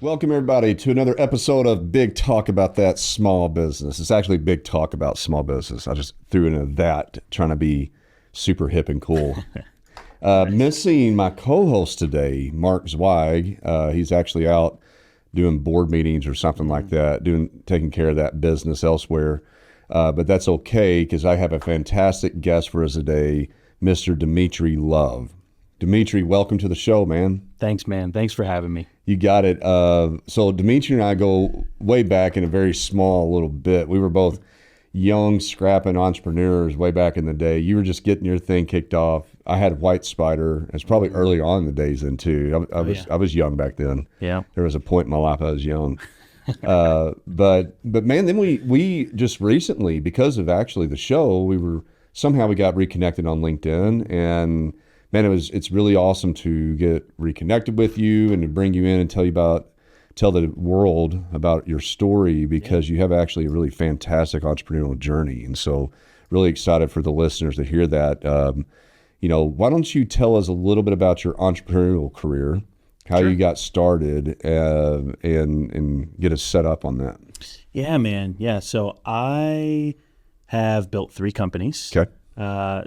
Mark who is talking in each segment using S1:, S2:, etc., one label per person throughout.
S1: Welcome, everybody, to another episode of Big Talk About That Small Business. It's actually Big Talk About Small Business. I just threw into that, trying to be super hip and cool. Missing my co-host today, Mark Zweig. He's actually out doing board meetings or something like that, taking care of that business elsewhere. But that's okay, because I have a fantastic guest for us today, Mr. Dmitri Love. Dmitri, welcome to the show, man.
S2: Thanks, man. Thanks for having me.
S1: You got it. So Dmitri and I go way back in a very small little bit. We were both young, scrapping entrepreneurs way back in the day. You were just getting your thing kicked off. I had White Spider. It's probably early on in the days then too. I was young back then.
S2: Yeah.
S1: There was a point in my life I was young. But man, then we just recently, because of actually the show, we got reconnected on LinkedIn, and man, it's really awesome to get reconnected with you and to bring you in and tell the world about your story, because you have actually a really fantastic entrepreneurial journey. And so really excited for the listeners to hear that. Why don't you tell us a little bit about your entrepreneurial career, how you got started, and get us set up on that.
S2: Yeah, man. Yeah. So I have built 3 companies.
S1: Okay.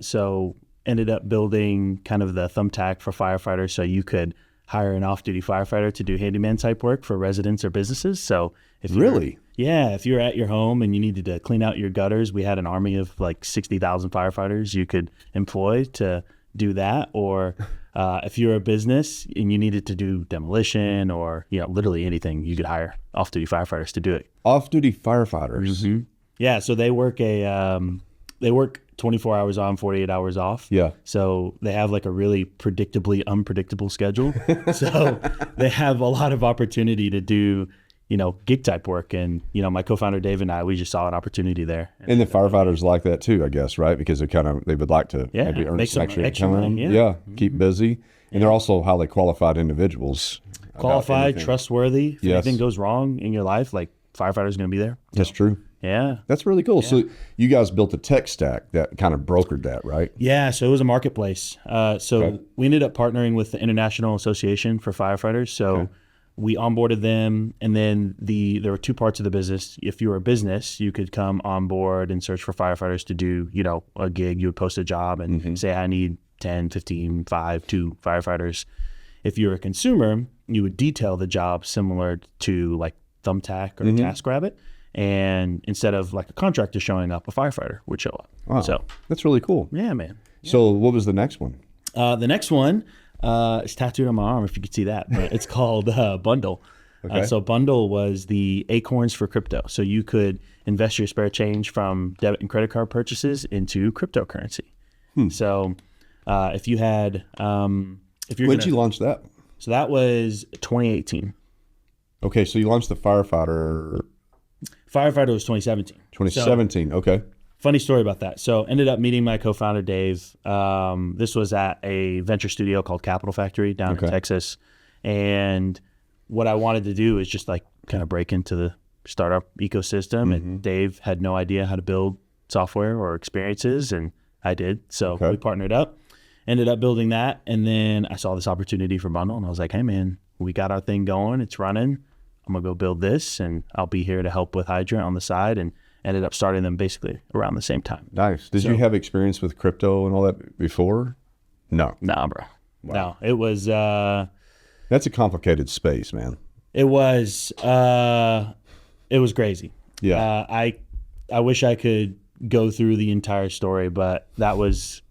S2: So ended up building kind of the thumbtack for firefighters, so you could hire an off-duty firefighter to do handyman type work for residents or businesses. So if you're at your home and you needed to clean out your gutters, we had an army of like 60,000 firefighters you could employ to do that. Or if you're a business and you needed to do demolition or literally anything, you could hire off-duty firefighters to do it.
S1: Off-duty firefighters.
S2: Mm-hmm. Yeah, so they work 24 hours on, 48 hours off.
S1: Yeah.
S2: So they have like a really predictably unpredictable schedule. So they have a lot of opportunity to do, gig type work. And, my co-founder Dave and I, we just saw an opportunity there.
S1: And the firefighters like that too, I guess, right? Because they would like to maybe earn some extra money. Yeah. Keep busy. And they're also highly qualified individuals.
S2: Qualified, trustworthy. If anything goes wrong in your life, like firefighter's going to be there.
S1: That's true.
S2: Yeah.
S1: That's really cool. Yeah. So you guys built a tech stack that kind of brokered that, right?
S2: Yeah. So it was a marketplace. We ended up partnering with the International Association for Firefighters. So we onboarded them, and then there were 2 parts of the business. If you were a business, you could come on board and search for firefighters to do, a gig. You would post a job and say, I need 10, 15, 5, 2 firefighters. If you're a consumer, you would detail the job similar to like Thumbtack or TaskRabbit. And instead of like a contractor showing up, a firefighter would show up.
S1: Wow. So that's really cool.
S2: Yeah, man. Yeah.
S1: So what was the next one?
S2: The next one is tattooed on my arm, if you could see that. But it's called Bundle. Okay. So Bundle was the acorns for crypto. So you could invest your spare change from debit and credit card purchases into cryptocurrency. So if you had, when
S1: did you launch that?
S2: So that was 2018.
S1: Okay, so you launched the Firefighter
S2: was 2017.
S1: 2017, so, okay.
S2: Funny story about that. So ended up meeting my co-founder, Dave. This was at a venture studio called Capital Factory down in Texas. And what I wanted to do is just like kind of break into the startup ecosystem. And Dave had no idea how to build software or experiences, and I did. So we partnered up, ended up building that. And then I saw this opportunity for Bundle, and I was like, hey, man, we got our thing going. It's running. I'm going to go build this, and I'll be here to help with Hydrant on the side, and ended up starting them basically around the same time.
S1: Nice. Did you have experience with crypto and all that before? No.
S2: Nah, bro. Wow. No, it was...
S1: That's a complicated space, man.
S2: It was crazy. Yeah. I wish I could go through the entire story, but that was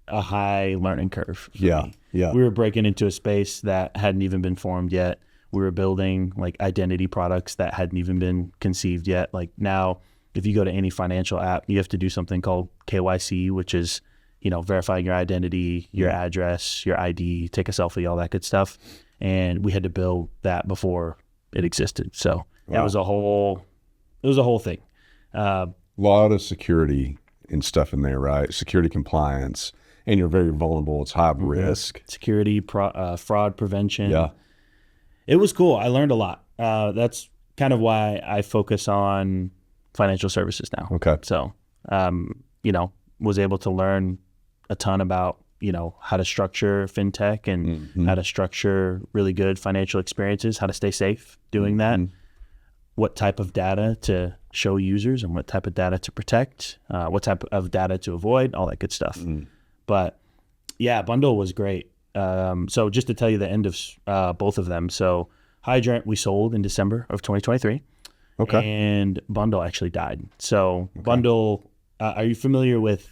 S2: a high learning curve for me. Yeah. We were breaking into a space that hadn't even been formed yet. We were building like identity products that hadn't even been conceived yet. Like now, if you go to any financial app, you have to do something called KYC, which is, verifying your identity, your address, your ID, take a selfie, all that good stuff. And we had to build that before it existed. So that was a whole thing.
S1: A lot of security and stuff in there, right? Security compliance, and you're very vulnerable. It's high risk.
S2: Security, fraud prevention.
S1: Yeah.
S2: It was cool. I learned a lot. That's kind of why I focus on financial services now.
S1: Okay.
S2: So, was able to learn a ton about, how to structure fintech and how to structure really good financial experiences, how to stay safe doing that, what type of data to show users and what type of data to protect, what type of data to avoid, all that good stuff. But yeah, Bundle was great. So just to tell you the end of both of them. So Hydrant we sold in December of 2023.
S1: Okay.
S2: And Bundle actually died. So Bundle, are you familiar with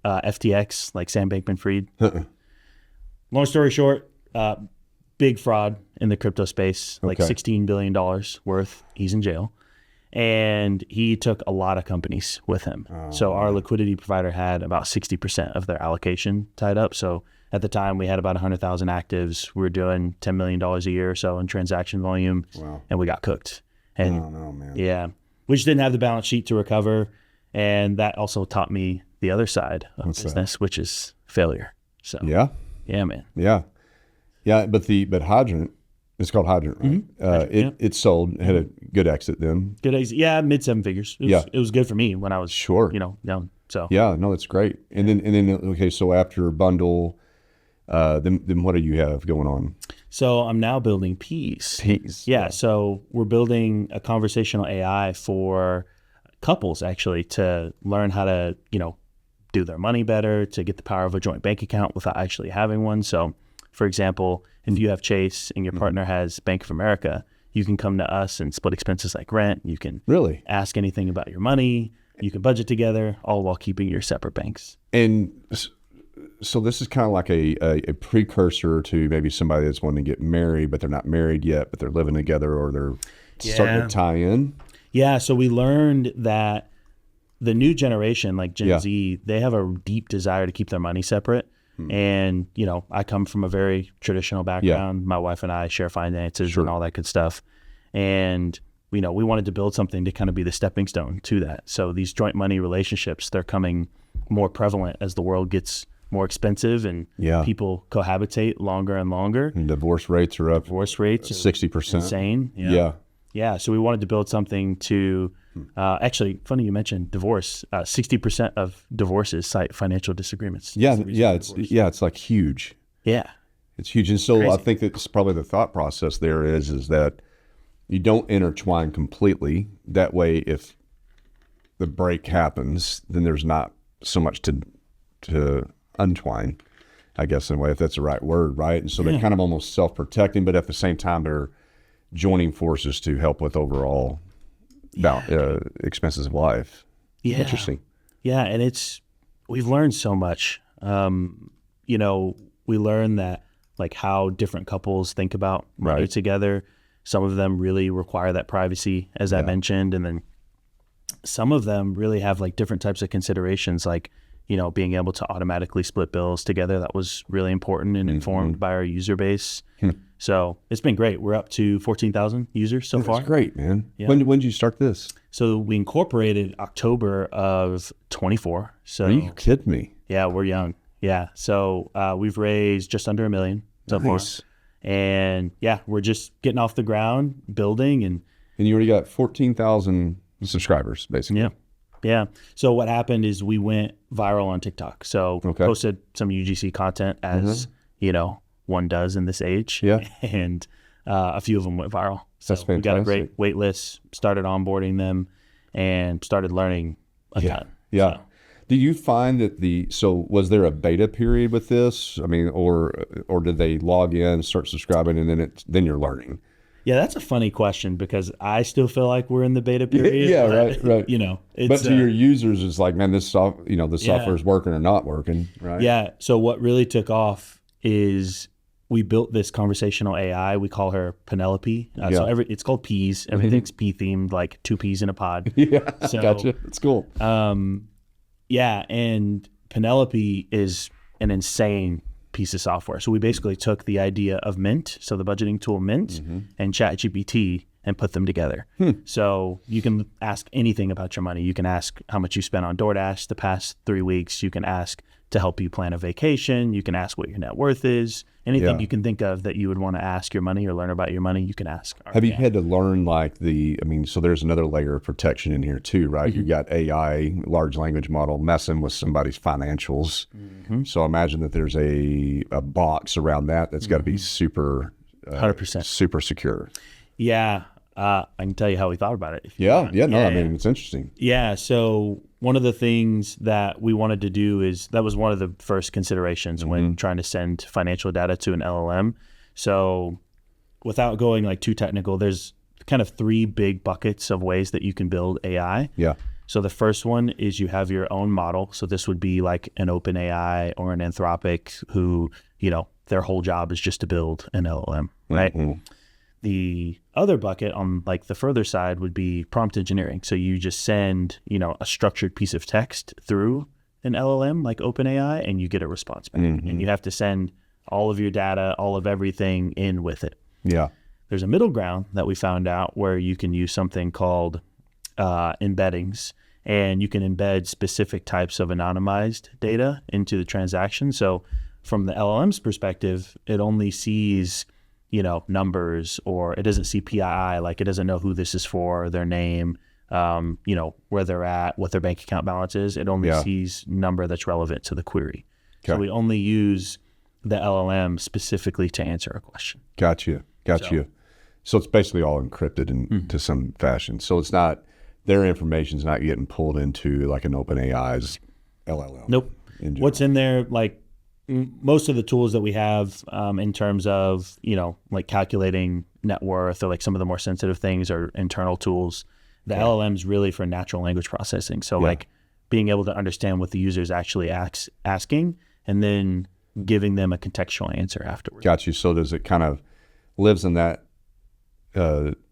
S2: FTX, like Sam Bankman-Fried? Long story short, big fraud in the crypto space, like $16 billion worth. He's in jail. And he took a lot of companies with him. So our liquidity provider had about 60% of their allocation tied up. So at the time, we had about 100,000 actives. We were doing $10 million a year or so in transaction volume, and we got cooked. And
S1: man.
S2: Yeah, we just didn't have the balance sheet to recover. And that also taught me the other side of business, which is failure. So
S1: yeah,
S2: man.
S1: But Hydrant, it's called Hydrant, right? It sold, it had a good exit then.
S2: Good exit, mid 7 figures. It was good for me when I was down. So
S1: no, that's great. And then okay, so after Bundle, then what do you have going on?
S2: So I'm now building Peas. Yeah. So we're building a conversational AI for couples actually to learn how to, do their money better, to get the power of a joint bank account without actually having one. So for example, if you have Chase and your partner has Bank of America, you can come to us and split expenses like rent. You can
S1: really
S2: ask anything about your money. You can budget together, all while keeping your separate banks.
S1: And so this is kind of like a precursor to maybe somebody that's wanting to get married, but they're not married yet, but they're living together or they're starting to tie in.
S2: Yeah. So we learned that the new generation, like Gen Z, they have a deep desire to keep their money separate. And, I come from a very traditional background. My wife and I share finances and all that good stuff. And, we wanted to build something to kind of be the stepping stone to that. So these joint money relationships, they're coming more prevalent as the world gets more expensive and people cohabitate longer and longer.
S1: And divorce rates are up.
S2: Divorce rates
S1: 60%.
S2: Insane. Yeah. So we wanted to build something to actually, funny you mentioned divorce. 60% of divorces cite financial disagreements.
S1: It's like huge.
S2: Yeah.
S1: It's huge. And so
S2: Crazy.
S1: I think that's probably the thought process there is that you don't intertwine completely. That way, if the break happens, then there's not so much to untwine, I guess, in a way, if that's the right word, right? And so they're kind of almost self-protecting, but at the same time, they're joining forces to help with overall expenses of life.
S2: Yeah.
S1: Interesting.
S2: Yeah, and we've learned so much. We learned that like how different couples think about money together. Some of them really require that privacy, as I mentioned, and then some of them really have like different types of considerations, like being able to automatically split bills together. That was really important and informed by our user base. So it's been great. We're up to 14,000 users so far.
S1: That's great, man.
S2: Yeah.
S1: When did you start this?
S2: So we incorporated October of 24. So
S1: are you kidding me?
S2: Yeah, we're young. Yeah. So we've raised just under $1 million so far. And we're just getting off the ground, building. And
S1: you already got 14,000 subscribers, basically.
S2: Yeah. So what happened is we went viral on TikTok. So posted some UGC content as, one does in this age. Yeah. And a few of them went viral. So
S1: that's fantastic.
S2: We got a great wait list, started onboarding them, and started learning a ton.
S1: Yeah.
S2: So.
S1: Do you find that so was there a beta period with this? I mean, or did they log in, start subscribing, and then you're learning?
S2: Yeah, that's a funny question because I still feel like we're in the beta period.
S1: Right.
S2: It's,
S1: but to your users, it's like, man, this software is working or not working, right?
S2: Yeah. So what really took off is we built this conversational AI. We call her Penelope. So it's called Peas. Everything's pea themed, like 2 peas in a pod. So,
S1: gotcha. That's cool.
S2: And Penelope is an insane piece of software. So we basically took the idea of Mint, so the budgeting tool Mint, and ChatGPT, and put them together. So you can ask anything about your money. You can ask how much you spent on DoorDash the past 3 weeks. You can ask to help you plan a vacation. You can ask what your net worth is. Anything you can think of that you would want to ask your money or learn about your money, you can ask.
S1: Have you had to learn so there's another layer of protection in here too, right? You got AI, large language model, messing with somebody's financials. So imagine that there's a box around that's got to be super,
S2: 100%.
S1: super secure.
S2: Yeah. I can tell you how we thought about it.
S1: I mean, it's interesting.
S2: Yeah. So one of the things that we wanted to do that was one of the first considerations when trying to send financial data to an LLM. So without going like too technical, there's kind of 3 big buckets of ways that you can build AI.
S1: Yeah.
S2: So the first one is you have your own model. So this would be like an OpenAI or an Anthropic who, their whole job is just to build an LLM, right? The other bucket on like the further side would be prompt engineering. So you just send, a structured piece of text through an LLM like OpenAI and you get a response back. And you have to send all of your data, all of everything in with it.
S1: Yeah.
S2: There's a middle ground that we found out where you can use something called embeddings, and you can embed specific types of anonymized data into the transaction. So from the LLM's perspective, it only sees numbers, or it doesn't see PII, like it doesn't know who this is for, their name, where they're at, what their bank account balance is. It only sees number that's relevant to the query. Okay. So we only use the LLM specifically to answer a question.
S1: Got you. So it's basically all encrypted into some fashion. So it's not, their information's not getting pulled into like an OpenAI's LLM.
S2: Nope. What's in there, like, most of the tools that we have in terms of, like calculating net worth or like some of the more sensitive things are internal tools. The LLM's really for natural language processing. So like being able to understand what the user is actually asking and then giving them a contextual answer afterwards.
S1: Got you. So does it kind of lives in that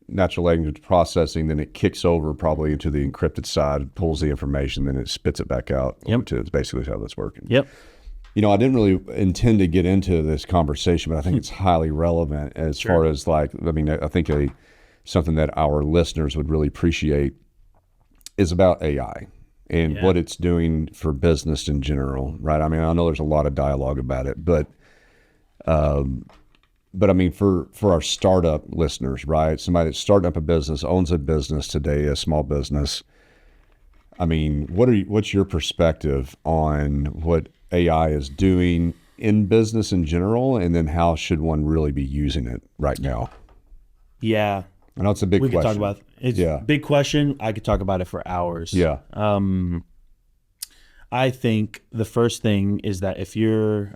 S1: natural language processing, then it kicks over probably into the encrypted side, pulls the information, then it spits it back out. It's basically how that's working.
S2: Yep.
S1: I didn't really intend to get into this conversation, but I think it's highly relevant as far as I think something that our listeners would really appreciate is about AI and what it's doing for business in general, right? I mean, I know there's a lot of dialogue about it, but I mean, for our startup listeners, right? Somebody that's starting up a business, owns a business today, a small business. I mean, what's your perspective on what AI is doing in business in general, and then how should one really be using it right now?
S2: Yeah.
S1: I know it's a big question.
S2: We could talk about it's a big question. I could talk about it for hours.
S1: Yeah.
S2: I think the first thing is that if you're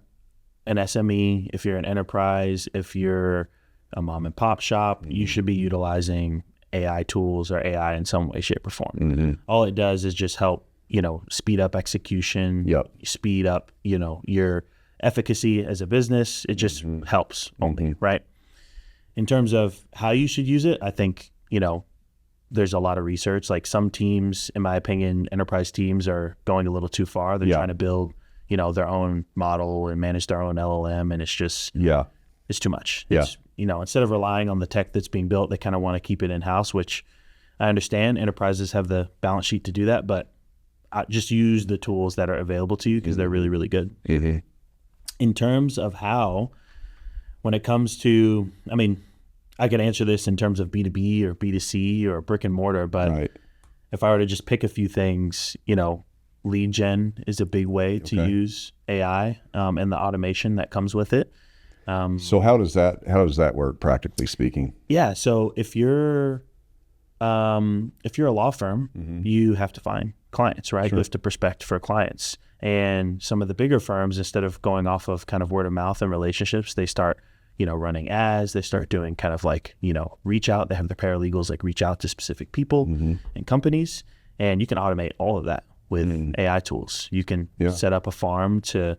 S2: an SME, if you're an enterprise, if you're a mom and pop shop, you should be utilizing AI tools or AI in some way, shape, or form. All it does is just help, speed up execution, speed up, your efficacy as a business. It just helps only, right? In terms of how you should use it, I think, there's a lot of research. Like some teams, in my opinion, enterprise teams are going a little too far. They're trying to build, their own model and manage their own LLM, and it's just, it's too much. It's, instead of relying on the tech that's being built, they kind of want to keep it in-house, which I understand enterprises have the balance sheet to do that, but just use the tools that are available to you because they're really, really good. In terms of how, when it comes to, I mean, I could answer this in terms of B2B or B2C or brick and mortar, but if I were to just pick a few things, lead gen is a big way to use AI and the automation that comes with it.
S1: So how does that work, practically speaking?
S2: Yeah. So if you're a law firm, you have to find clients, right? You have to prospect for clients. And some of the bigger firms, instead of going off of kind of word of mouth and relationships, they start, running ads. They start doing kind of like, reach out. They have their paralegals like reach out to specific people and companies, and you can automate all of that with AI tools. You can set up a farm to,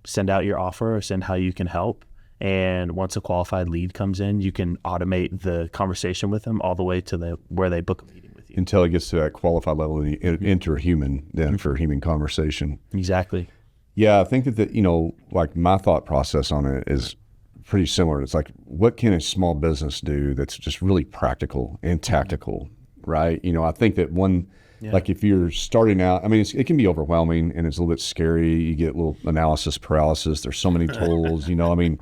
S2: send out your offer or send how you can help. And once a qualified lead comes in, you can automate the conversation with them all the way to where they book a meeting with you.
S1: Until it gets to that qualified level and you enter human, then for human conversation.
S2: Exactly.
S1: Yeah, I think that, like my thought process on it is pretty similar. It's like, what can a small business do that's just really practical and tactical, right? You know, I think that like if you're starting out, I mean, it can be overwhelming and it's a little bit scary. You get a little analysis paralysis. There's so many tools, you know, I mean,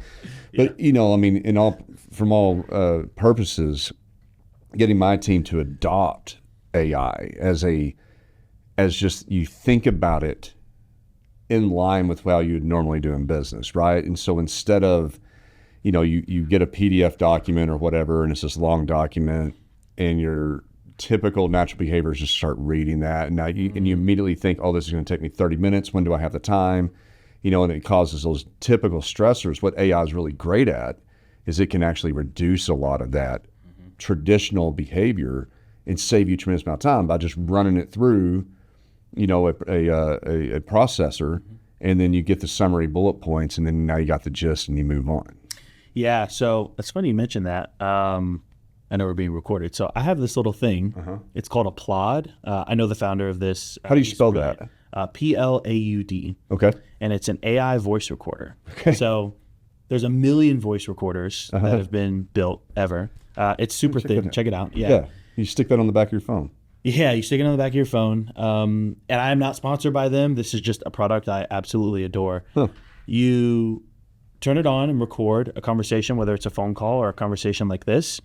S1: but you know, I mean, from all purposes, getting my team to adopt AI as just, you think about it in line with how you'd normally do in business, right? And so instead of, you know, you get a PDF document or whatever, and it's this long document, and your typical natural behavior is just start reading that, and now you immediately think, oh, this is going to take me 30 minutes. When do I have the time? You know, and it causes those typical stressors. What AI is really great at is it can actually reduce a lot of that traditional behavior and save you a tremendous amount of time by just running it through, you know, a processor, and then you get the summary bullet points, and then now you got the gist and you move on.
S2: Yeah, so it's funny you mentioned that. I know we're being recorded. So I have this little thing. It's called Applaud. I know the founder of this.
S1: How do you spell that?
S2: Plaud.
S1: Okay.
S2: And it's an AI voice recorder.
S1: Okay.
S2: So there's a million voice recorders that have been built ever. It's super thin. Check it out. Yeah.
S1: You stick that on the back of your phone.
S2: Yeah, you stick it on the back of your phone. And I'm not sponsored by them. This is just a product I absolutely adore. You turn it on and record a conversation, whether it's a phone call or a conversation like this.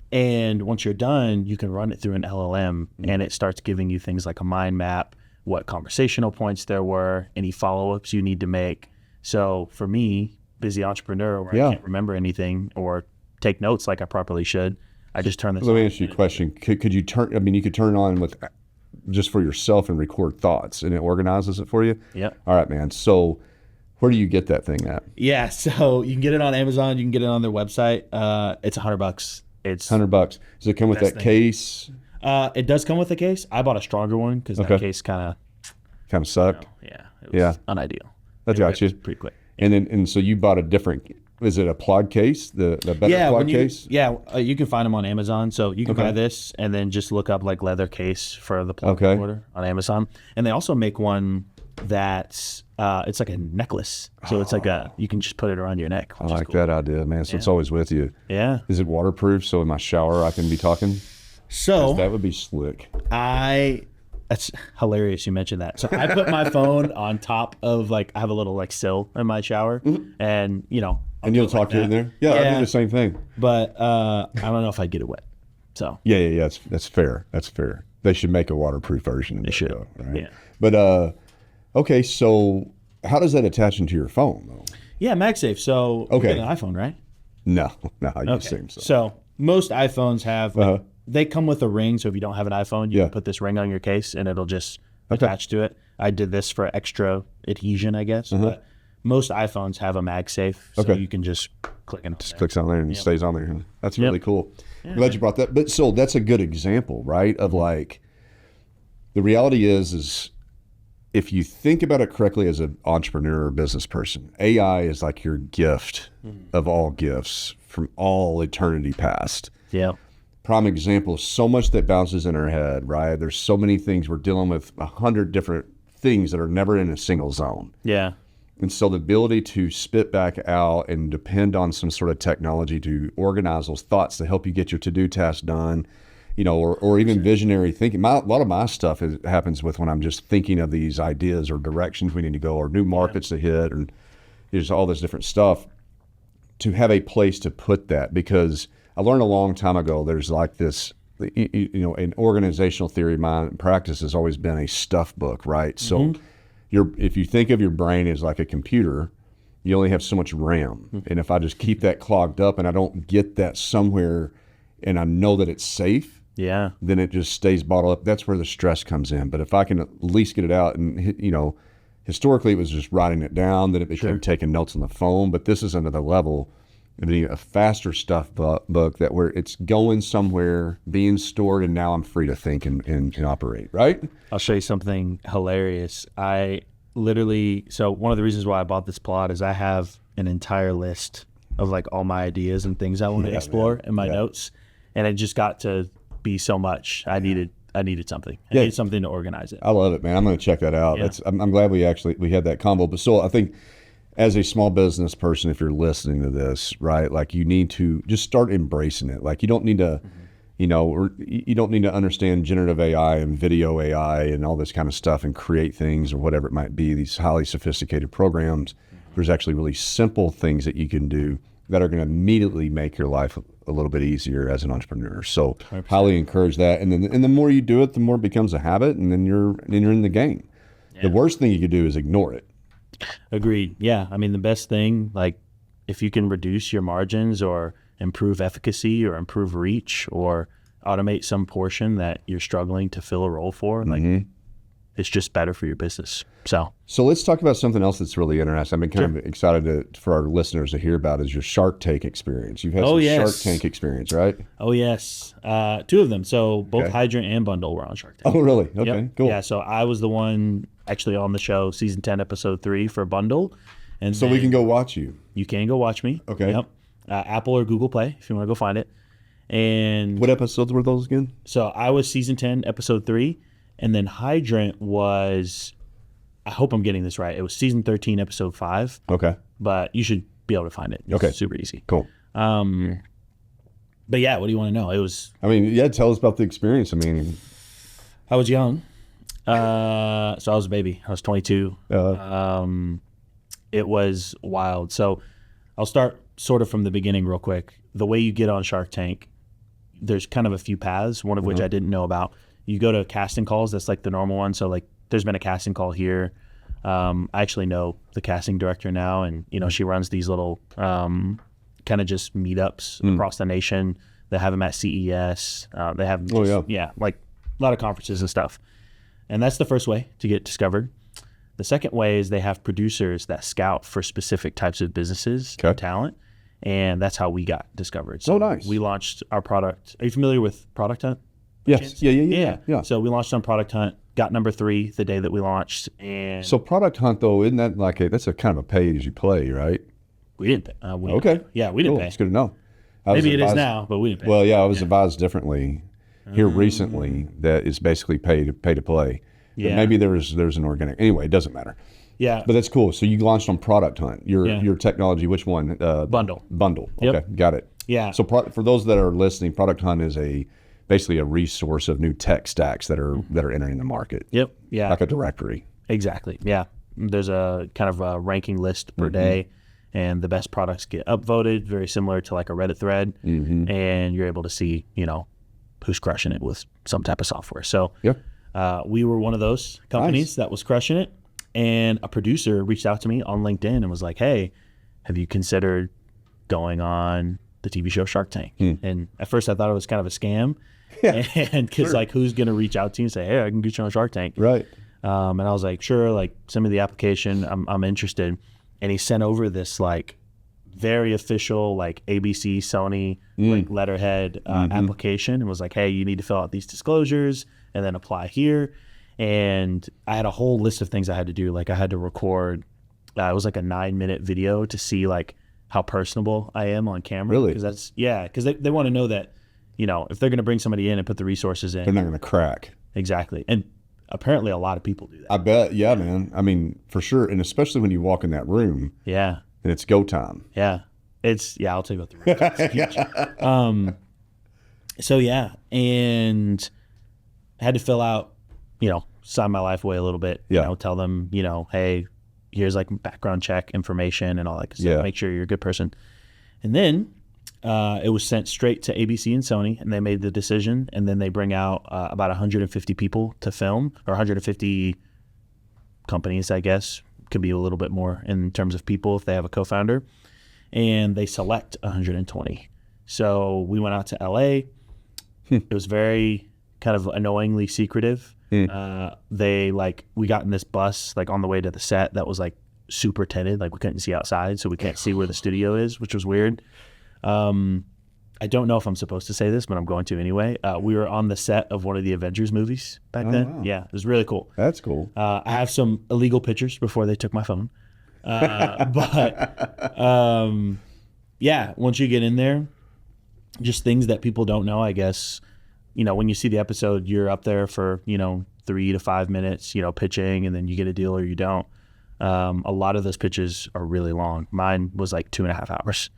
S2: And once you're done, you can run it through an LLM, and it starts giving you things like a mind map, what conversational points there were, any follow-ups you need to make. So for me, busy entrepreneur, where I can't remember anything or take notes like I properly should, I just turn this on.
S1: Let me ask you a question. Could you turn, I mean, you could turn it on with just for yourself and record thoughts, and it organizes it for you?
S2: Yep.
S1: All right, man. So where do you get that thing at?
S2: Yeah, so you can get it on Amazon. You can get it on their website. It's $100. It's
S1: $100. Does it come with that case?
S2: It does come with a case. I bought a stronger one because that case kind of
S1: sucked.
S2: It was unideal.
S1: That got you
S2: pretty quick.
S1: And so you bought a different. Is it a plug case? The better plug case?
S2: You can find them on Amazon. So you can buy this and then just look up like leather case for the plug recorder on Amazon. And they also make one that's it's like a necklace. So it's like you can just put it around your neck.
S1: I like that idea, man. So it's always with you.
S2: Yeah.
S1: Is it waterproof? So in my shower I can be talking?
S2: So
S1: that would be slick.
S2: That's hilarious you mentioned that. So I put my phone on top of I have a little sill in my shower, and
S1: and you'll talk to it in there? Yeah, I do the same thing.
S2: But I don't know if I'd get it wet. So
S1: yeah. That's fair. That's fair. They should make a waterproof version.
S2: They should.
S1: Though, right?
S2: Yeah.
S1: But okay, so how does that attach into your phone though?
S2: Yeah, MagSafe. So you get an iPhone, right?
S1: No, I assume so.
S2: So most iPhones have they come with a ring. So if you don't have an iPhone, you can put this ring on your case and it'll just attach to it. I did this for extra adhesion, I guess. But most iPhones have a MagSafe, so you can just click it on there.
S1: Clicks on there and it stays on there. That's really cool. I'm glad you brought that. But so that's a good example, right? Of the reality is if you think about it correctly as an entrepreneur or business person, AI is like your gift of all gifts from all eternity past.
S2: Yeah.
S1: Prime example, so much that bounces in our head, right? There's so many things. We're dealing with 100 different things that are never in a single zone.
S2: Yeah.
S1: And so the ability to spit back out and depend on some sort of technology to organize those thoughts to help you get your to-do task done, or even visionary thinking. A lot of my stuff happens with when I'm just thinking of these ideas or directions we need to go or new markets to hit, or there's all this different stuff. To have a place to put that, because I learned a long time ago, there's this, an organizational theory of my practice has always been a stuff book, right? So if you think of your brain as like a computer, you only have so much RAM. And if I just keep that clogged up and I don't get that somewhere and I know that it's safe, then it just stays bottled up. That's where the stress comes in. But if I can at least get it out and, historically it was just writing it down, then it became taking notes on the phone. But this is another level. A faster stuff book that where it's going somewhere, being stored, and now I'm free to think and operate, right?
S2: I'll show you something hilarious. So one of the reasons why I bought this plot is I have an entire list of all my ideas and things I want to explore in my notes. And it just got to be so much. I needed something. I needed something to organize it.
S1: I love it, man. I'm going to check that out.
S2: Yeah.
S1: I'm glad we had that combo. But so I think as a small business person, if you're listening to this, right, like you need to just start embracing it. Like you don't need to, or you don't need to understand generative AI and video AI and all this kind of stuff and create things or whatever it might be, these highly sophisticated programs. There's actually really simple things that you can do that are going to immediately make your life a little bit easier as an entrepreneur. So 100%. Highly encourage that. And the more you do it, the more it becomes a habit, and then you're in the game. Yeah. The worst thing you could do is ignore it.
S2: Agreed. Yeah. I mean, the best thing, like if you can reduce your margins or improve efficacy or improve reach or automate some portion that you're struggling to fill a role for, like it's just better for your business. So
S1: let's talk about something else that's really interesting. I've been kind of excited for our listeners to hear about is your Shark Tank experience. You've had some Shark Tank experience, right?
S2: Oh, yes. 2 of them. So both Hydrant and Bundle were on Shark Tank.
S1: Oh, really? Okay, cool.
S2: Yeah, so I was the one actually on the show, season 10, episode 3 for Bundle. And
S1: so we can go watch you.
S2: You can go watch me.
S1: Okay.
S2: Yep. Apple or Google Play if you want to go find it. And
S1: what episodes were those again?
S2: So I was season 10, episode 3. And then Hydrant was, I hope I'm getting this right, it was season 13, episode 5.
S1: Okay.
S2: But you should be able to find it. It's super easy.
S1: Cool.
S2: But yeah, what do you want to know? It was...
S1: tell us about the experience.
S2: I was young. So I was a baby. I was 22. It was wild. So I'll start sort of from the beginning real quick. The way you get on Shark Tank, there's kind of a few paths, one of which I didn't know about. You go to casting calls. That's like the normal one. So like there's been a casting call here. I actually know the casting director now, and she runs these little kind of just meetups across the nation. They have them at CES. They have like a lot of conferences and stuff. And that's the first way to get discovered. The second way is they have producers that scout for specific types of businesses and talent. And that's how we got discovered. So
S1: nice.
S2: We launched our product. Are you familiar with Product Hunt?
S1: Yes. Yeah.
S2: So we launched on Product Hunt, got number 3 the day that we launched. And
S1: so Product Hunt, though, isn't that like that's a kind of a pay as you play, right?
S2: We didn't pay.
S1: Okay.
S2: Yeah, we didn't pay.
S1: It's good to know.
S2: Maybe it is now, but we didn't pay.
S1: Well, yeah, I was advised differently here recently that it's basically pay to play. Yeah. But maybe there's an organic. Anyway, it doesn't matter.
S2: Yeah.
S1: But that's cool. So you launched on Product Hunt. Your technology, which one?
S2: Bundle.
S1: Okay, got it.
S2: Yeah.
S1: So for those that are listening, Product Hunt is basically a resource of new tech stacks that are entering the market.
S2: Yep. Yeah.
S1: Like a directory.
S2: Exactly. Yeah. There's a kind of a ranking list per day, and the best products get upvoted, very similar to like a Reddit thread, and you're able to see, who's crushing it with some type of software. So we were one of those companies that was crushing it, and a producer reached out to me on LinkedIn and was like, hey, have you considered going on the TV show Shark Tank? And at first I thought it was kind of a scam. And because like who's going to reach out to you and say, hey, I can get you on Shark Tank.
S1: Right.
S2: And I was like, sure, like send me the application. I'm interested. And he sent over this like very official like ABC, Sony like letterhead application, and was like, hey, you need to fill out these disclosures and then apply here. And I had a whole list of things I had to do. Like I had to record, it was like a 9-minute video to see like how personable I am on camera.
S1: Really?
S2: Because they want to know that, if they're going to bring somebody in and put the resources in,
S1: they're not going to crack.
S2: Exactly. And apparently a lot of people do that.
S1: I bet. Yeah, man. I mean, for sure. And especially when you walk in that room.
S2: Yeah.
S1: And it's go time.
S2: Yeah. I'll tell you about the room. It's huge. And I had to fill out, sign my life away a little bit. Tell them, hey, here's like background check information and all that stuff. Make sure you're a good person. And then it was sent straight to ABC and Sony, and they made the decision. And then they bring out about 150 people to film, or 150 companies, I guess. Could be a little bit more in terms of people if they have a co-founder. And they select 120. So we went out to LA. It was very kind of annoyingly secretive. We got in this bus like on the way to the set that was like super tinted, like we couldn't see outside, so we can't see where the studio is, which was weird. I don't know if I'm supposed to say this, but I'm going to anyway. We were on the set of one of the Avengers movies back then. Wow. Yeah, it was really cool.
S1: That's cool.
S2: I have some illegal pictures before they took my phone. Once you get in there, just things that people don't know, I guess. When you see the episode, you're up there for, 3 to 5 minutes, pitching, and then you get a deal or you don't. A lot of those pitches are really long. Mine was like 2.5 hours.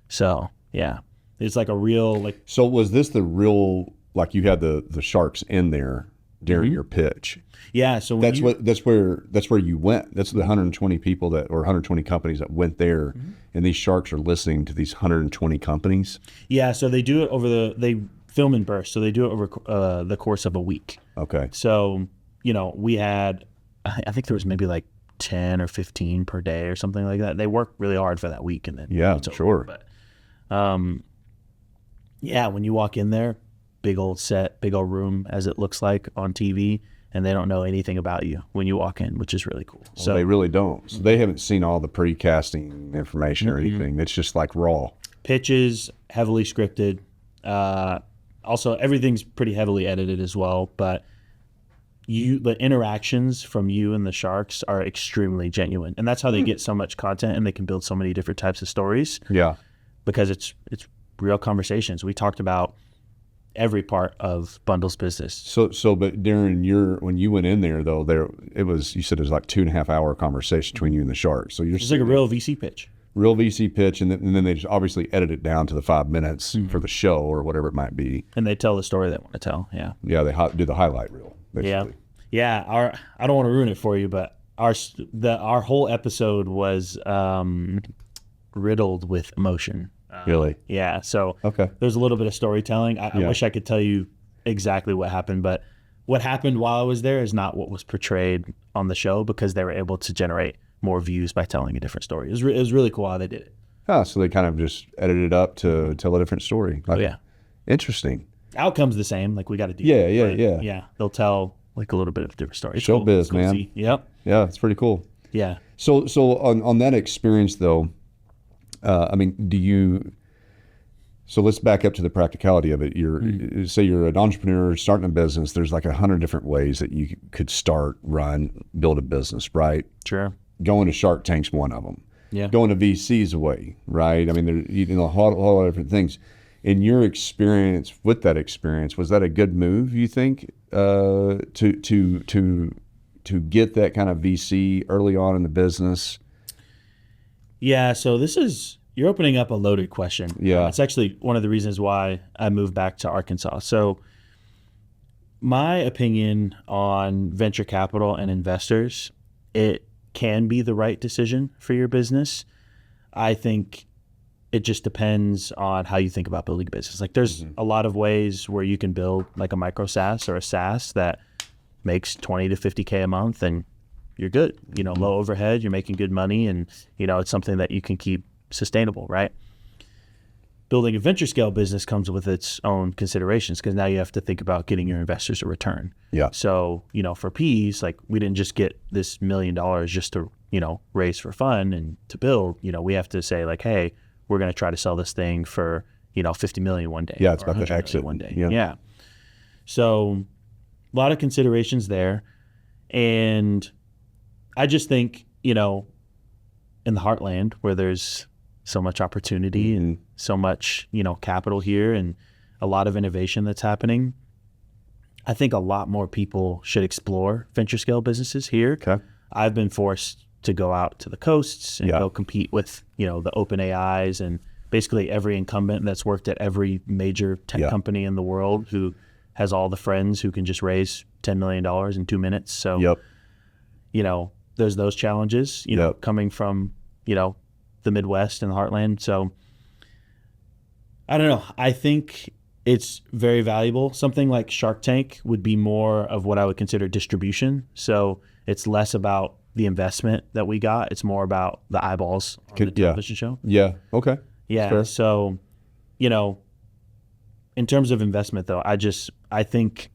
S2: So yeah, it's like a real like.
S1: So was this the real, like you had the sharks in there during your pitch?
S2: Yeah. So
S1: That's where you went. That's the 120 people or 120 companies that went there, and these sharks are listening to these 120 companies.
S2: Yeah. So they do it they film in bursts. So they do it over the course of a week.
S1: Okay.
S2: So, we had, I think there was maybe like 10 or 15 per day or something like that. They work really hard for that week, and then it's over.
S1: Sure.
S2: But when you walk in there, big old set, big old room as it looks like on TV, and they don't know anything about you when you walk in, which is really cool.
S1: So they really don't. So they haven't seen all the pre-casting information or anything. It's just like raw.
S2: Pitches, heavily scripted. Also, everything's pretty heavily edited as well, but the interactions from you and the sharks are extremely genuine, and that's how they get so much content, and they can build so many different types of stories.
S1: Yeah,
S2: because it's real conversations. We talked about every part of Bundle's business.
S1: But when you went in there though, you said it was like 2.5 hour conversation between you and the sharks. So
S2: it's like a real VC pitch.
S1: Real VC pitch, and then they just obviously edit it down to the 5 minutes for the show or whatever it might be.
S2: And they tell the story they want to tell. Yeah.
S1: Yeah, they do the highlight reel. Basically.
S2: Yeah. I don't want to ruin it for you, but our whole episode was riddled with emotion.
S1: Really?
S2: Yeah. So
S1: okay.
S2: There's a little bit of storytelling. I wish I could tell you exactly what happened, but what happened while I was there is not what was portrayed on the show, because they were able to generate more views by telling a different story. It was really cool how they did it.
S1: So they kind of just edited it up to tell a different story. Interesting.
S2: Outcome's the same. Like, we got to do.
S1: Yeah.
S2: Yeah. They'll tell like a little bit of a different story.
S1: Showbiz,
S2: cool.
S1: man.
S2: Yep.
S1: Yeah, it's pretty cool.
S2: Yeah.
S1: So on that experience though, so let's back up to the practicality of it. Say you're an entrepreneur starting a business. There's like 100 different ways that you could start, run, build a business, right?
S2: Sure.
S1: Going to Shark Tank's one of them.
S2: Yeah.
S1: Going to VC's a way, right? I mean, there's a whole lot of different things. In your experience with that experience, was that a good move, you think, to get that kind of VC early on in the business?
S2: Yeah. So you're opening up a loaded question.
S1: Yeah.
S2: It's actually one of the reasons why I moved back to Arkansas. So my opinion on venture capital and investors, it can be the right decision for your business. I think it just depends on how you think about building a business. Like, there's a lot of ways where you can build like a micro SaaS or a SaaS that makes 20 to 50K a month, and you're good. Low overhead, you're making good money, and it's something that you can keep sustainable, right? Building a venture scale business comes with its own considerations, because now you have to think about getting your investors a return.
S1: Yeah.
S2: So, for P's, like, we didn't just get this $1 million just to, raise for fun and to build. We have to say like, hey, we're going to try to sell this thing for, $50 million one day.
S1: Yeah, it's about the exit
S2: one day.
S1: Yeah.
S2: So a lot of considerations there. And I just think, in the heartland where there's so much opportunity and so much, capital here and a lot of innovation that's happening, I think a lot more people should explore venture scale businesses here.
S1: Okay.
S2: I've been forced to go out to the coasts and go compete with, the open AIs and basically every incumbent that's worked at every major tech company in the world, who has all the friends who can just raise $10 million in 2 minutes. So, there's those challenges, coming from, the Midwest and the heartland. So I don't know. I think it's very valuable. Something like Shark Tank would be more of what I would consider distribution. So it's less about the investment that we got. It's more about the eyeballs on the television show.
S1: Yeah. Okay.
S2: Yeah. So, in terms of investment though, I think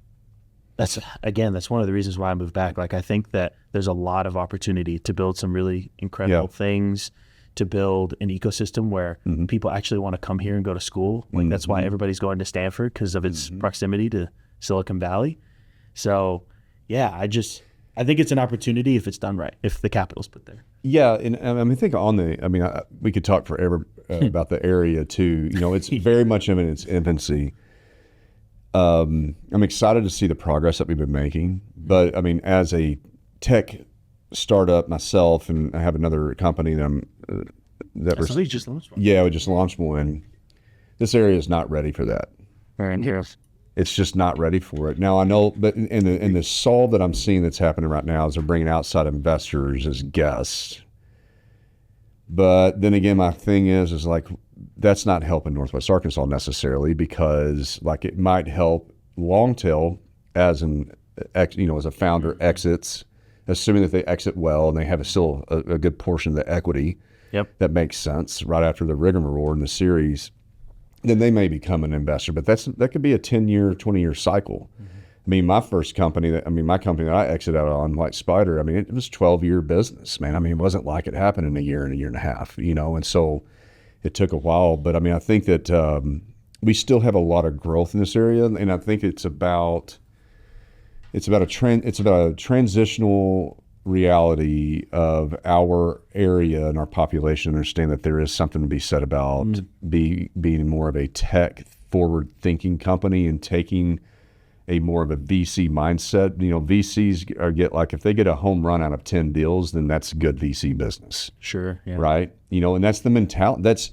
S2: that's one of the reasons why I moved back. Like, I think that there's a lot of opportunity to build some really incredible things, to build an ecosystem where people actually want to come here and go to school. Like, that's why everybody's going to Stanford, because of its proximity to Silicon Valley. So yeah, I think it's an opportunity if it's done right, if the capital's put there.
S1: Yeah, and we could talk forever about the area too. It's very much in its infancy. I'm excited to see the progress that we've been making, but as a tech startup myself, and I have another company that
S2: So we just launched one.
S1: yeah, we just launched one. This area is not ready for that.
S2: Very interesting.
S1: It's just not ready for it. Now I know, but in the solve that I'm seeing that's happening right now is they're bringing outside investors as guests. But then again, my thing is like, that's not helping Northwest Arkansas necessarily, because like it might help long tail as as a founder exits, assuming that they exit well and they have still a good portion of the equity.
S2: Yep.
S1: That makes sense right after the rigmarole in the series. Then they may become an investor, but that could be a 10-year, 20-year cycle. I mean, my company that I exited out on, White Spider, I mean, it was 12-year business, man. I mean, it wasn't like it happened in a year and a half, and so it took a while. But I mean, I think that we still have a lot of growth in this area, and I think it's about a transitional reality of our area and our population. Understand that there is something to be said about being more of a tech forward thinking company and taking a more of a VC mindset. VCs if they get a home run out of 10 deals, then that's good VC business.
S2: Sure. Yeah.
S1: Right. And that's the mentality.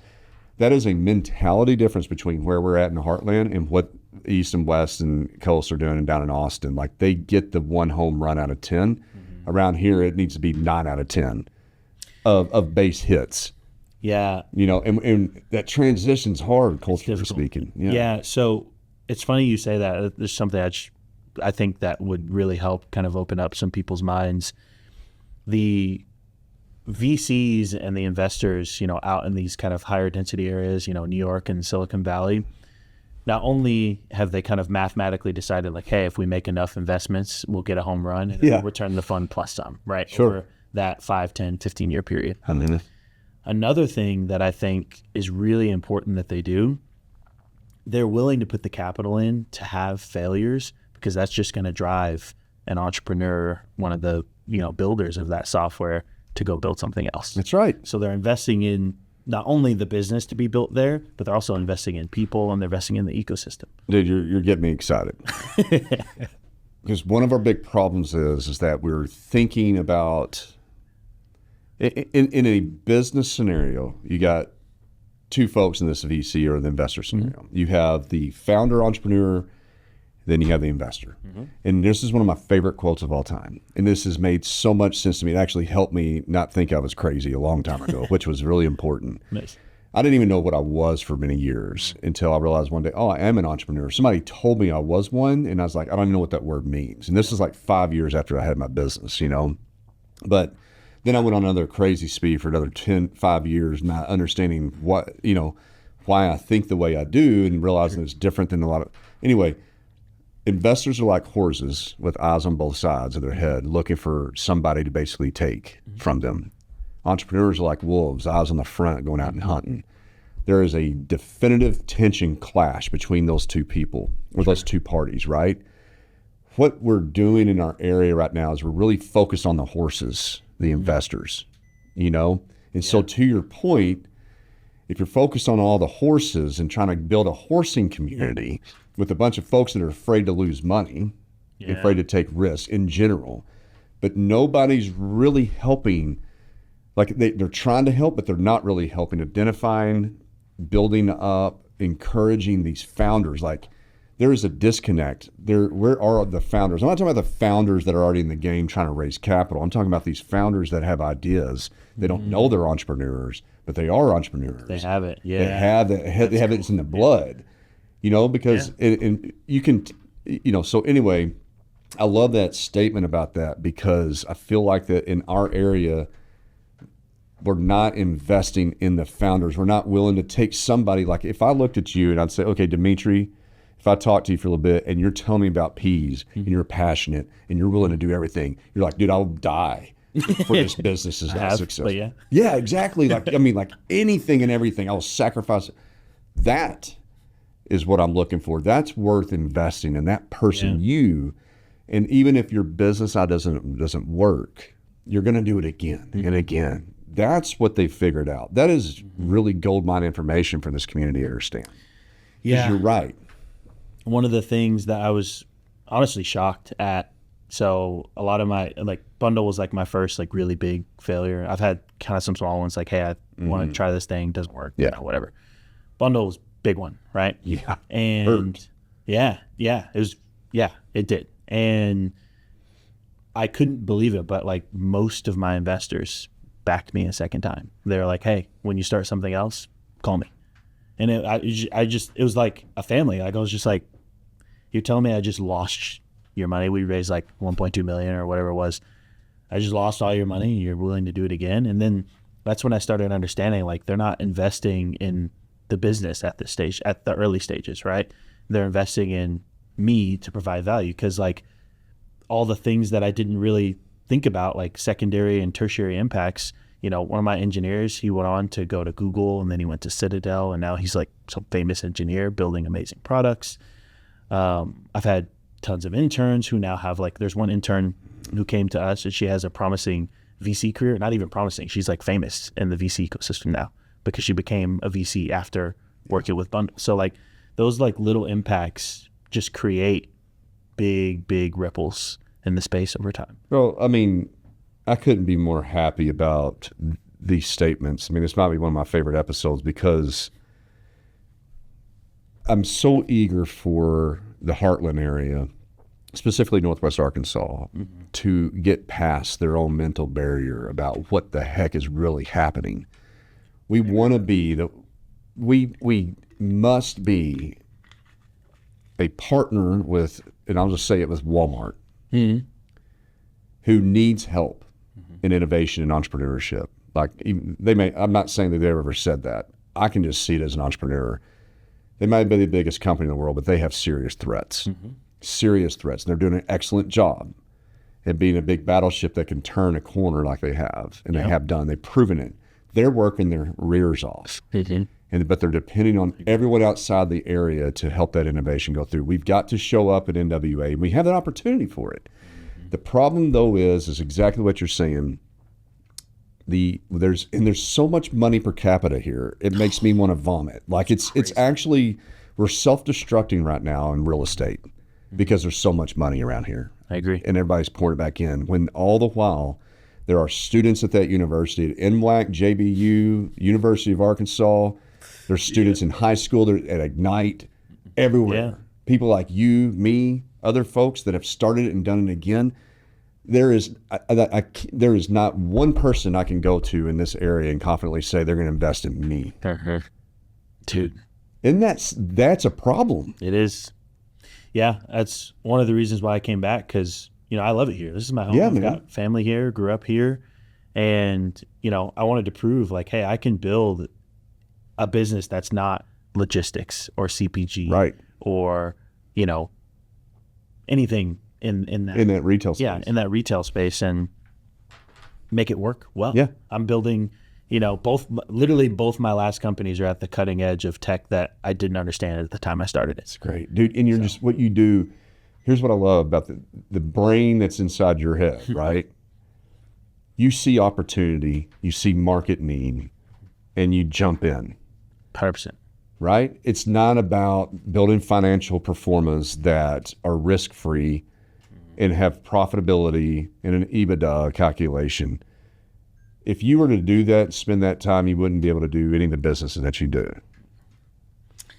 S1: That is a mentality difference between where we're at in the heartland and what East and West and Coast are doing and down in Austin. Like, they get the one home run out of 10. Around here, it needs to be 9 out of 10 of base hits.
S2: Yeah.
S1: And that transition's hard, culturally speaking.
S2: Yeah. So it's funny you say that. There's something I think that would really help kind of open up some people's minds. The VCs and the investors, out in these kind of higher density areas, New York and Silicon Valley, not only have they kind of mathematically decided like, hey, if we make enough investments, we'll get a home run and we'll return the fund plus some, right?
S1: Sure.
S2: Over that 5, 10, 15-year period. Another thing that I think is really important that they do, they're willing to put the capital in to have failures, because that's just going to drive an entrepreneur, one of the builders of that software, to go build something else.
S1: That's right.
S2: So they're investing in not only the business to be built there, but they're also investing in people, and they're investing in the ecosystem.
S1: Dude, you're getting me excited. Because one of our big problems is that we're thinking about, in a business scenario, you got two folks in this VC or the investor scenario. You have the founder entrepreneur, then you have the investor. And this is one of my favorite quotes of all time. And this has made so much sense to me. It actually helped me not think I was crazy a long time ago, which was really important.
S2: Nice.
S1: I didn't even know what I was for many years until I realized one day, oh, I am an entrepreneur. Somebody told me I was one, and I was like, I don't even know what that word means. And this is like 5 years after I had my business, But then I went on another crazy speed for another 5 years, not understanding why I think the way I do, and realizing it's different than a lot of. Anyway, investors are like horses with eyes on both sides of their head, looking for somebody to basically take from them. Entrepreneurs are like wolves, eyes on the front, going out and hunting. There is a definitive tension clash between those two people, or those two parties, right? What we're doing in our area right now is we're really focused on the horses, the investors, And so to your point, if you're focused on all the horses and trying to build a horsing community with a bunch of folks that are afraid to lose money, afraid to take risks in general, but nobody's really helping. Like they're trying to help, but they're not really helping, identifying, building up, encouraging these founders. Like, there is a disconnect. Where are the founders? I'm not talking about the founders that are already in the game trying to raise capital. I'm talking about these founders that have ideas. They don't know they're entrepreneurs, but they are entrepreneurs.
S2: They have it. Yeah.
S1: They have it. It's in the blood, because you can, so anyway, I love that statement about that, because I feel like that in our area, we're not investing in the founders. We're not willing to take somebody, like if I looked at you and I'd say, okay, Dmitri, if I talk to you for a little bit and you're telling me about peas and you're passionate and you're willing to do everything, you're like, dude, I'll die for this business is not successful. Yeah, exactly. Like anything and everything, I'll sacrifice it. That is what I'm looking for. That's worth investing in that person, you. And even if your business doesn't work, you're going to do it again and again. That's what they figured out. That is really gold mine information for this community to understand. Yeah, you're right.
S2: One of the things that I was honestly shocked at So a lot of my, like, Bundle was like my first like really big failure. I've had kind of some small ones, like, hey, I want to try this thing, doesn't work, whatever. Bundle was big one, right?
S1: Yeah.
S2: And it did. And I couldn't believe it, but like most of my investors backed me a second time. They're like, hey, when you start something else, call me. And it was like a family. Like, I was just like, you're telling me I just lost your money. We raised like 1.2 million or whatever it was. I just lost all your money. You're willing to do it again. And then that's when I started understanding, like, they're not investing in the business at this stage, at the early stages, right? They're investing in me to provide value. Cause like all the things that I didn't really think about, like secondary and tertiary impacts, you know, one of my engineers, he went on to go to Google, and then he went to Citadel, and now he's like some famous engineer building amazing products. I've had tons of interns who now have, like, there's one intern who came to us and she has a promising VC career, not even promising. She's like famous in the VC ecosystem now because she became a VC after working with Bundle. So like those like little impacts just create big ripples in the space over time.
S1: Well, I mean, I couldn't be more happy about these statements. I mean, this might be one of my favorite episodes because I'm so eager for the Heartland area, specifically Northwest Arkansas, to get past their own mental barrier about what the heck is really happening. We want to be we must be a partner with, and I'll just say it, with Walmart, who needs help in innovation and entrepreneurship. Like, I'm not saying that they've ever said that. I can just see it as an entrepreneur. They might be the biggest company in the world, but they have serious threats. Serious threats. And they're doing an excellent job at being a big battleship that can turn a corner like they have. And they have done. They've proven it. They're working their rears off. But they're depending on everyone outside the area to help that innovation go through. We've got to show up at NWA, and we have an opportunity for it. The problem, though, is exactly what you're saying. There's so much money per capita here. It makes me want to vomit. Like, it's actually, we're self-destructing right now in real estate because there's so much money around here.
S2: I agree.
S1: And everybody's pouring it back in. When all the while there are students at that university, at NWAC, JBU, University of Arkansas. There's students in high school. They're at Ignite, everywhere.
S2: Yeah.
S1: People like you, me, other folks that have started it and done it again. There is not one person I can go to in this area and confidently say they're going to invest in me.
S2: Dude.
S1: And that's a problem.
S2: It is. Yeah, that's one of the reasons why I came back, because, you know, I love it here. This is my home.
S1: Yeah,
S2: I've got family here, grew up here. And, you know, I wanted to prove, like, hey, I can build a business that's not logistics or CPG.
S1: Right.
S2: Or, you know, anything in that
S1: retail space.
S2: Yeah, in that retail space, and make it work well.
S1: Yeah.
S2: I'm building, you know, literally both my last companies are at the cutting edge of tech that I didn't understand at the time I started it.
S1: It's great, dude. And you're just, what you do, here's what I love about the brain that's inside your head, right? You see opportunity, you see market need, and you jump in.
S2: 100%.
S1: Right? It's not about building financial performance that are risk-free and have profitability in an EBITDA calculation. If you were to do that, spend that time, you wouldn't be able to do any of the businesses that you do.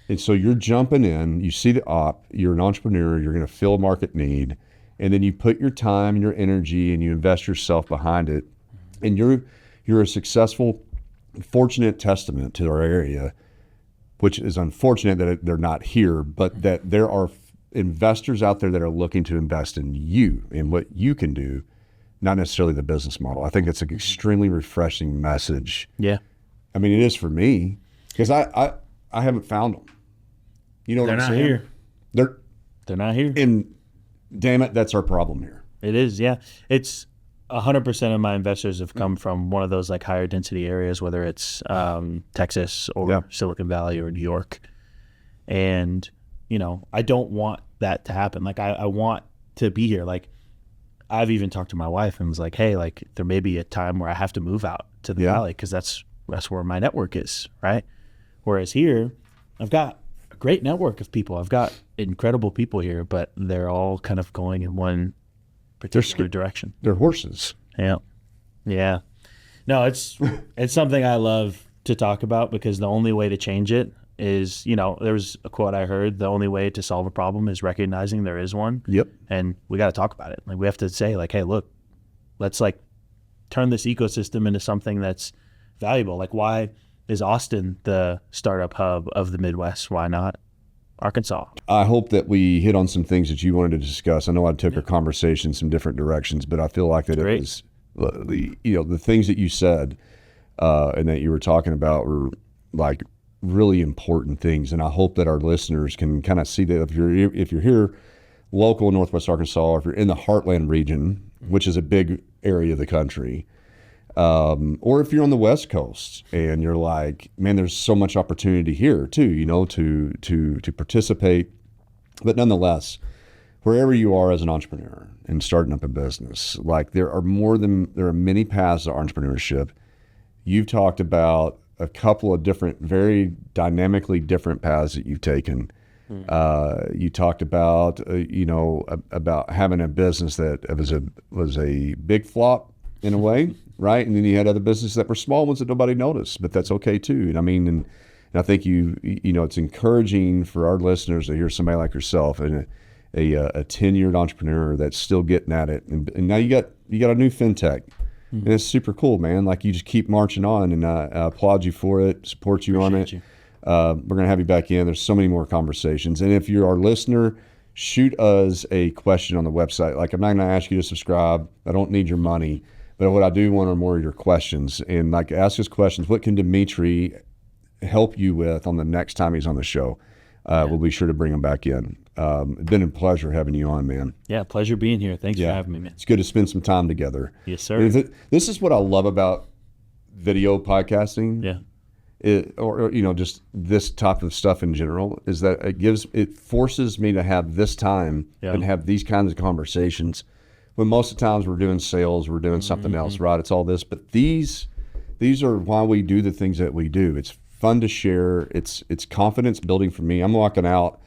S1: And so you're jumping in, you see the op, you're an entrepreneur, you're going to fill a market need, and then you put your time and your energy and you invest yourself behind it. And you're a successful, fortunate testament to our area, which is unfortunate that they're not here, but that there are investors out there that are looking to invest in you and what you can do, not necessarily the business model. I think that's an extremely refreshing message.
S2: Yeah.
S1: I mean, it is for me, because I haven't found them. You know what I'm saying?
S2: Here. They're not here.
S1: And damn it, that's our problem here.
S2: It is, yeah. It's 100% of my investors have come from one of those like higher density areas, whether it's Texas or Silicon Valley or New York. And, you know, I don't want that to happen. Like, I want to be here. Like, I've even talked to my wife and was like, hey, like, there may be a time where I have to move out to the valley, because that's where my network is, right? Whereas here, I've got a great network of people. I've got incredible people here, but they're all kind of going in one particular direction.
S1: They're horses.
S2: Yeah. Yeah. No, it's something I love to talk about because the only way to change it is, there was a quote I heard, the only way to solve a problem is recognizing there is one.
S1: Yep.
S2: And we got to talk about it. Like we have to say like, hey, look, let's like turn this ecosystem into something that's valuable. Like why is Austin the startup hub of the Midwest? Why not Arkansas?
S1: I hope that we hit on some things that you wanted to discuss. I know I took our conversation some different directions, but I feel like that
S2: Great.
S1: It was the things that you said and that you were talking about were like really important things. And I hope that our listeners can kind of see that if you're here local in Northwest Arkansas, or if you're in the Heartland region, which is a big area of the country, or if you're on the West Coast and you're like, man, there's so much opportunity here too, to participate. But nonetheless, wherever you are as an entrepreneur and starting up a business, like there are many paths to entrepreneurship. You've talked about a couple of different, very dynamically different paths that you've taken. You talked about, about having a business that was a big flop in a way, right? And then you had other businesses that were small ones that nobody noticed, but that's okay too. And I think it's encouraging for our listeners to hear somebody like yourself and a tenured entrepreneur that's still getting at it. And now you got a new Fintech. And it's super cool, man. Like you just keep marching on, and I applaud you for it, support you on it. We're going to have you back in. There's so many more conversations. And if you're our listener, shoot us a question on the website. Like I'm not going to ask you to subscribe. I don't need your money. But what I do want are more of your questions. And like ask us questions. What can Dmitri help you with on the next time he's on the show? We'll be sure to bring him back in. It's been a pleasure having you on, man.
S2: Yeah, pleasure being here. Thanks for having me, man.
S1: It's good to spend some time together.
S2: Yes, sir.
S1: This is what I love about video podcasting.
S2: Yeah.
S1: Or just this type of stuff in general, is that it forces me to have this time and have these kinds of conversations. When most of the times we're doing sales, we're doing something else, right? It's all this, but these are why we do the things that we do. It's fun to share. It's confidence building for me. I'm walking out,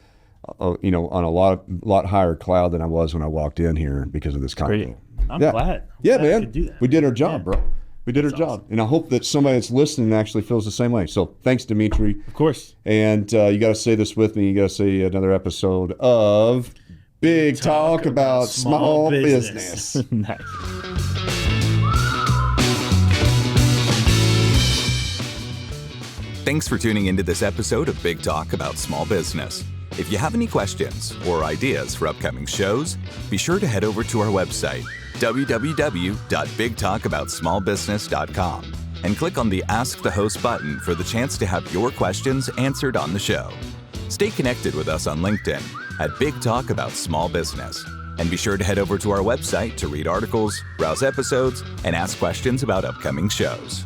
S1: on a lot higher cloud than I was when I walked in here because of this content.
S2: I'm glad.
S1: Yeah, man.
S2: I could do that.
S1: We did our job, bro. We did our job. And I hope that somebody that's listening actually feels the same way. So thanks, Dmitri.
S2: Of course.
S1: And you got to say this with me. You got to say another episode of Big Talk about Small Business.
S2: Nice.
S3: Thanks for tuning into this episode of Big Talk about Small Business. If you have any questions or ideas for upcoming shows, be sure to head over to our website, www.bigtalkaboutsmallbusiness.com, and click on the Ask the Host button for the chance to have your questions answered on the show. Stay connected with us on LinkedIn at Big Talk About Small Business. And be sure to head over to our website to read articles, browse episodes, and ask questions about upcoming shows.